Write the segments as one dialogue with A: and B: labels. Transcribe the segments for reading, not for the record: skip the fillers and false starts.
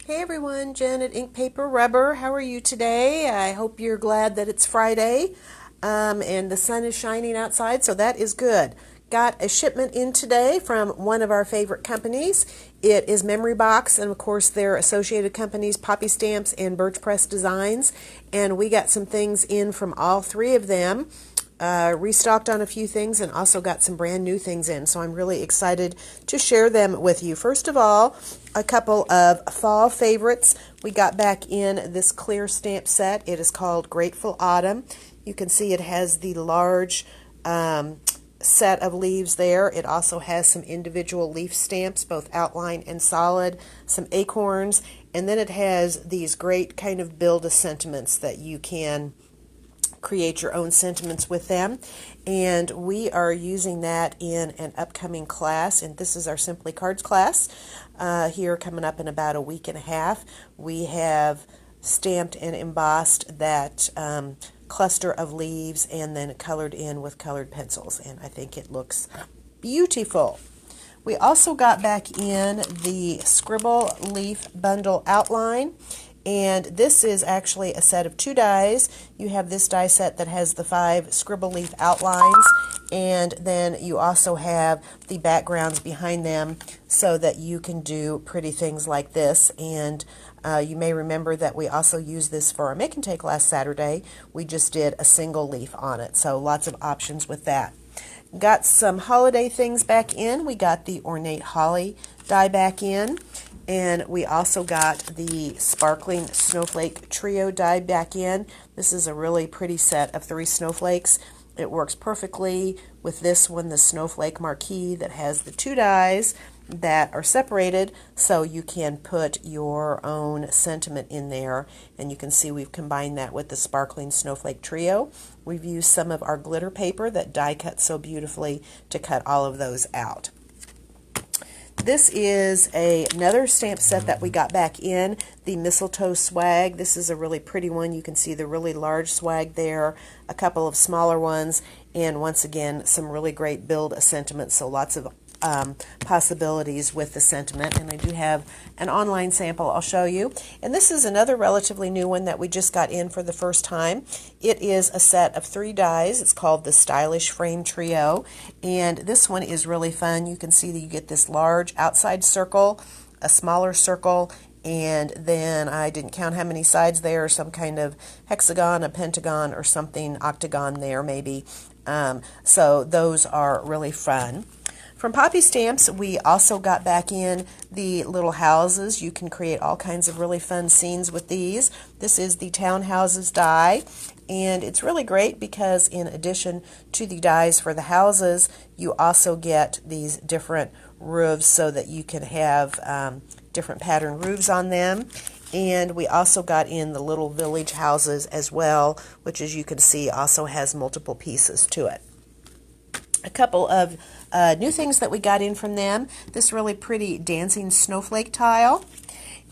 A: Hey everyone, Jen at Ink Paper Rubber. How are you today? I hope you're glad that it's Friday and the sun is shining outside, so that is good. Got a shipment in today from one of our favorite companies. It is Memory Box, and of course their associated companies, Poppystamps and Birch Press Designs. And we got some things in from all three of them. Restocked on a few things and also got some brand new things in. So I'm really excited to share them with you. First of all, a couple of fall favorites. We got back in this clear stamp set. It is called Grateful Autumn. You can see it has the large set of leaves there. It also has some individual leaf stamps, both outline and solid, some acorns, and then it has these great kind of build-a-sentiments that you can create your own sentiments with them, and we are using that in an upcoming class, and this is our Simply Cards class here coming up in about a week and a half. We have stamped and embossed that cluster of leaves and then colored in with colored pencils, and I think it looks beautiful. We also got back in the Scribble Leaf Bundle Outline, and this is actually a set of 2 dies. You have this die set that has the 5 scribble leaf outlines, and then you also have the backgrounds behind them so that you can do pretty things like this. And you may remember that we also used this for our make and take last Saturday. We just did a single leaf on it, so lots of options with that. Got some holiday things back in. We got the Ornate Holly die back in. And we also got the Sparkling Snowflake Trio die back in. This is a really pretty set of 3 snowflakes. It works perfectly with this one, the Snowflake Marquee, that has the 2 dies that are separated, so you can put your own sentiment in there. And you can see we've combined that with the Sparkling Snowflake Trio. We've used some of our glitter paper that die cuts so beautifully to cut all of those out. This is another stamp set that we got back in, the Mistletoe Swag. This is a really pretty one. You can see the really large swag there, a couple of smaller ones, and once again, some really great build-a-sentiment, so lots of possibilities with the sentiment. And I do have an online sample I'll show you. And this is another relatively new one that we just got in for the first time. It is a set of 3 dies. It's called the Stylish Frame Trio, and this one is really fun. You can see that you get this large outside circle, a smaller circle, and then I didn't count how many sides there, some kind of hexagon, a pentagon, or something, octagon there maybe. So those are really fun. From Poppystamps, we also got back in the little houses. You can create all kinds of really fun scenes with these. This is the Townhouses die, and it's really great because in addition to the dies for the houses, you also get these different roofs so that you can have different pattern roofs on them. And we also got in the little village houses as well, which, as you can see, also has multiple pieces to it. A couple of new things that we got in from them. This really pretty dancing snowflake tile.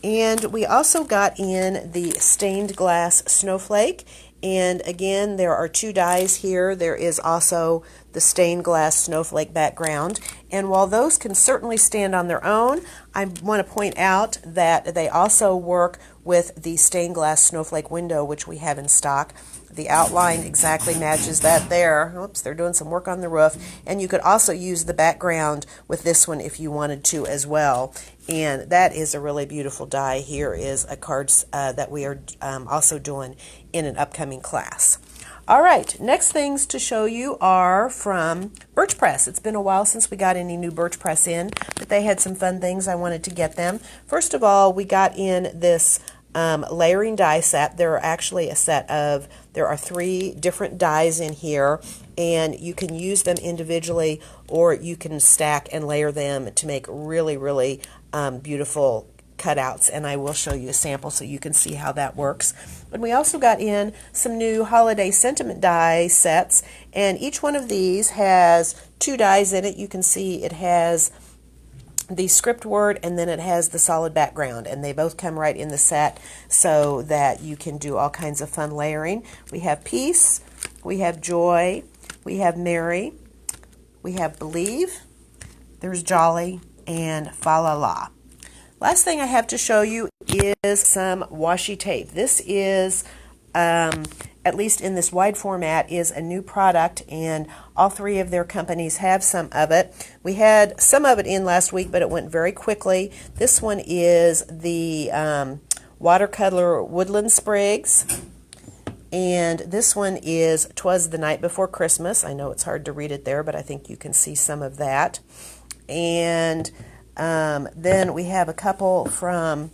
A: And we also got in the stained glass snowflake. And again, there are 2 dies here. There is also the stained glass snowflake background. And while those can certainly stand on their own, I want to point out that they also work with the stained glass snowflake window, which we have in stock. The outline exactly matches that there. Oops, they're doing some work on the roof. And you could also use the background with this one if you wanted to as well. And that is a really beautiful die. Here is a card that we are also doing in an upcoming class. All right, next things to show you are from Birch Press. It's been a while since we got any new Birch Press in, but they had some fun things. I wanted to get them. First of all, we got in this layering die set. There are 3 different dies in here, and you can use them individually or you can stack and layer them to make really, really beautiful cutouts, and I will show you a sample so you can see how that works. And we also got in some new holiday sentiment die sets, and each one of these has 2 dies in it. You can see it has the script word and then it has the solid background, and they both come right in the set so that you can do all kinds of fun layering. We have peace, we have joy, we have merry, we have believe, there's jolly, and fa la la. Last thing I have to show you is some washi tape. This is, at least in this wide format, is a new product, and all three of their companies have some of it. We had some of it in last week, but it went very quickly. This one is the watercolor woodland sprigs, and this one is 'Twas the Night Before Christmas. I know it's hard to read it there, but I think you can see some of that. And then we have a couple from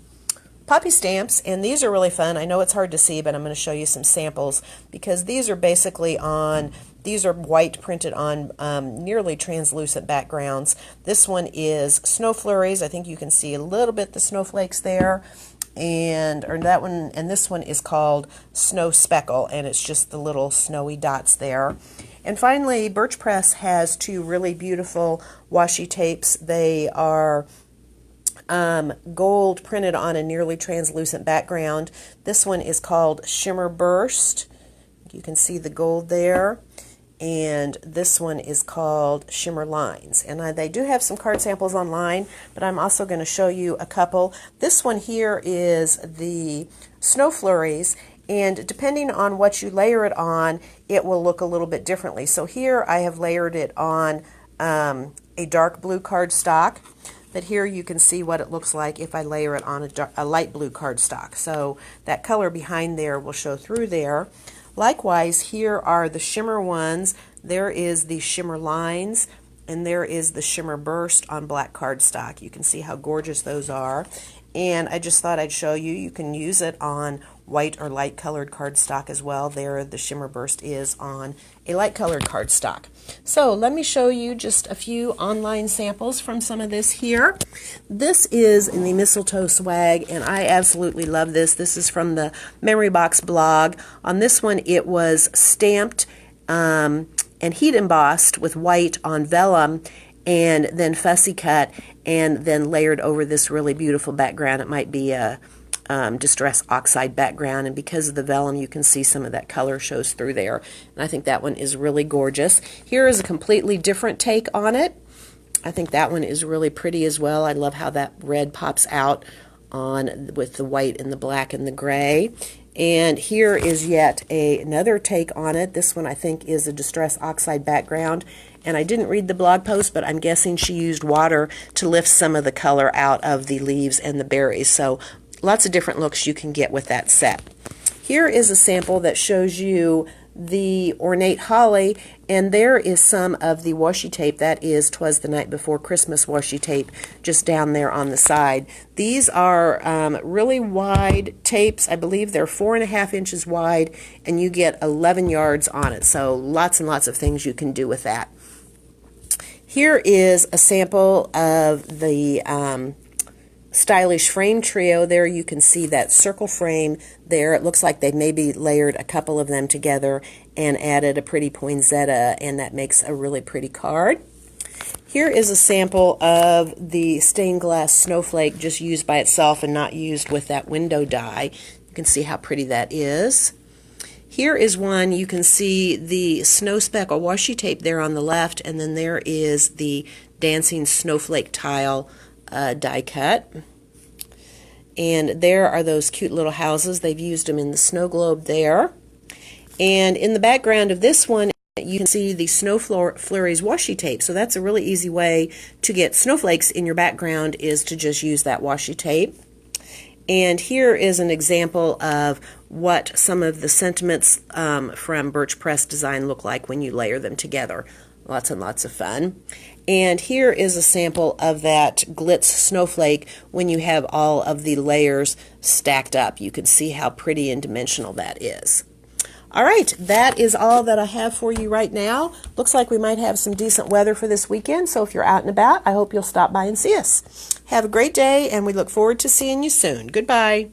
A: Poppystamps, and these are really fun. I know it's hard to see, but I'm going to show you some samples, because these are basically these are white printed on nearly translucent backgrounds. This one is snow flurries. I think you can see a little bit the snowflakes there. And this one is called Snow Speckle, and it's just the little snowy dots there. And finally, Birch Press has two really beautiful washi tapes. They are gold printed on a nearly translucent background. This one is called Shimmer Burst. You can see the gold there. And this one is called Shimmer Lines. And they do have some card samples online, but I'm also going to show you a couple. This one here is the Snow Flurries, and depending on what you layer it on, it will look a little bit differently. So here I have layered it on a dark blue cardstock. But here you can see what it looks like if I layer it on a light blue cardstock. So that color behind there will show through there. Likewise, here are the shimmer ones. There is the Shimmer Lines, and there is the Shimmer Burst on black cardstock. You can see how gorgeous those are. And I just thought I'd show you, you can use it on white or light colored cardstock as well. There, the Shimmer Burst is on a light colored cardstock. So let me show you just a few online samples from some of this here. This is in the Mistletoe Swag, and I absolutely love this. This is from the Memory Box blog. On this one, it was stamped and heat embossed with white on vellum, and then fussy cut, and then layered over this really beautiful background. It might be a Distress Oxide background, and because of the vellum you can see some of that color shows through there, and I think that one is really gorgeous. Here is a completely different take on it. I think that one is really pretty as well. I love how that red pops out on with the white and the black and the gray. And here is yet another take on it. This one I think is a Distress Oxide background, and I didn't read the blog post, but I'm guessing she used water to lift some of the color out of the leaves and the berries. So lots of different looks you can get with that set. Here is a sample that shows you the ornate holly, and there is some of the washi tape. That is 'Twas the Night Before Christmas washi tape just down there on the side. These are really wide tapes. I believe they're 4.5 inches wide, and you get 11 yards on it. So lots and lots of things you can do with that. Here is a sample of the Stylish Frame Trio. There you can see that circle frame there. It looks like they maybe layered a couple of them together and added a pretty poinsettia, and that makes a really pretty card. Here is a sample of the stained glass snowflake, just used by itself and not used with that window die. You can see how pretty that is. Here is one, you can see the Snow Speckle washi tape there on the left, and then there is the dancing snowflake tile die cut. And there are those cute little houses. They've used them in the snow globe there. And in the background of this one, you can see the Snow Flurries washi tape. So that's a really easy way to get snowflakes in your background, is to just use that washi tape. And here is an example of what some of the sentiments from Birch Press design look like when you layer them together. Lots and lots of fun. And here is a sample of that glitz snowflake when you have all of the layers stacked up. You can see how pretty and dimensional that is. All right, that is all that I have for you right now. Looks like we might have some decent weather for this weekend, so if you're out and about, I hope you'll stop by and see us. Have a great day, and we look forward to seeing you soon. Goodbye.